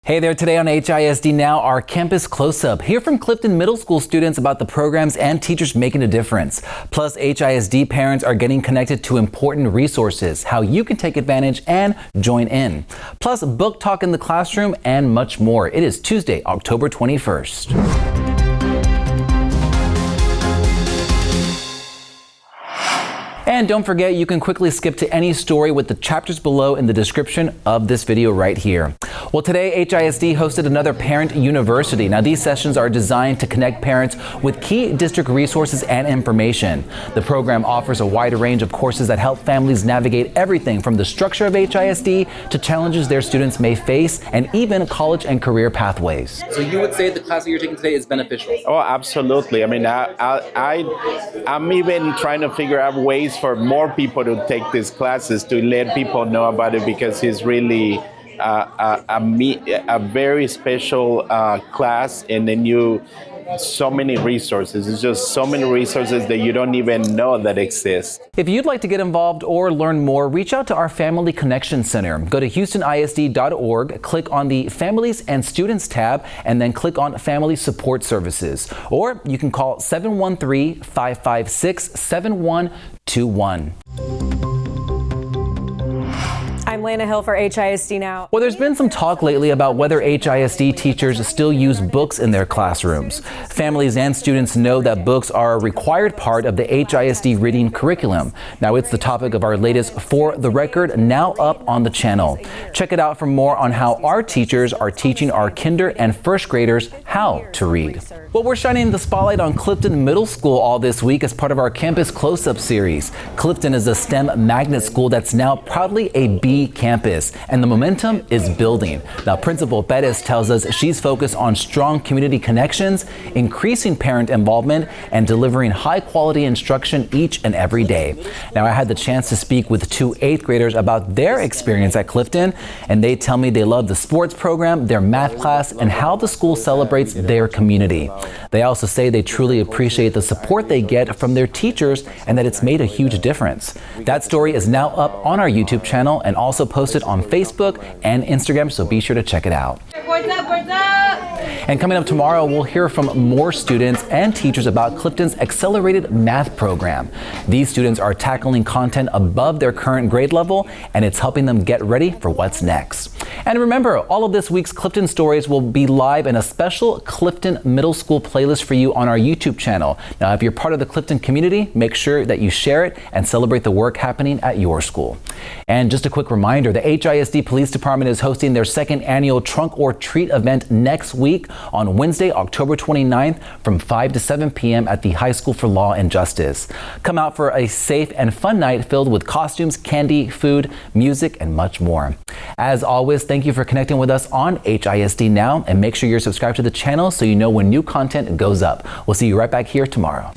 Hey there, today on HISD Now, our campus close-up. Hear from Clifton Middle School students about the programs and teachers making a difference. Plus, HISD parents are getting connected to important resources, how you can take advantage and join in. Plus, book talk in the classroom and much more. It is Tuesday, October 21st. And don't forget, you can quickly skip to any story with the chapters below in the description of this video right here. Well, today HISD hosted another parent university. Now, these sessions are designed to connect parents with key district resources and information. The program offers a wide range of courses that help families navigate everything from the structure of HISD to challenges their students may face and even college and career pathways. So you would say the class that you're taking today is beneficial? Oh, absolutely. I mean, I'm even trying to figure out ways for more people to take these classes, to let people know about it, because it's really a very special class, and then so many resources. It's just so many resources that you don't even know that exist. If you'd like to get involved or learn more, reach out to our Family Connection Center. Go to houstonisd.org, click on the Families and Students tab, and then click on Family Support Services. Or you can call 713-556-7121. I'm Lana Hill for HISD Now. Well, there's been some talk lately about whether HISD teachers still use books in their classrooms. Families and students know that books are a required part of the HISD reading curriculum. Now, it's the topic of our latest For the Record, now up on the channel. Check it out for more on how our teachers are teaching our kinder and first graders how to read. Well, we're shining the spotlight on Clifton Middle School all this week as part of our Campus Close-Up series. Clifton is a STEM magnet school that's now proudly a B campus, and the momentum is building. Now, Principal Perez tells us she's focused on strong community connections, increasing parent involvement, and delivering high-quality instruction each and every day. Now, I had the chance to speak with two 8th graders about their experience at Clifton, and they tell me they love the sports program, their math class, and how the school celebrates their community. They also say they truly appreciate the support they get from their teachers and that it's made a huge difference. That story is now up on our YouTube channel and also posted on Facebook and Instagram, so be sure to check it out. And coming up tomorrow, we'll hear from more students and teachers about Clifton's accelerated math program. These students are tackling content above their current grade level, and it's helping them get ready for what's next. And remember, all of this week's Clifton stories will be live in a special Clifton Middle School playlist for you on our YouTube channel. Now, if you're part of the Clifton community, make sure that you share it and celebrate the work happening at your school. And just a quick reminder, the HISD Police Department is hosting their second annual Trunk or Treat event next week on Wednesday, October 29th from 5 to 7 p.m. at the High School for Law and Justice. Come out for a safe and fun night filled with costumes, candy, food, music, and much more. As always, thank you for connecting with us on HISD Now, and make sure you're subscribed to the channel so you know when new content goes up. We'll see you right back here tomorrow.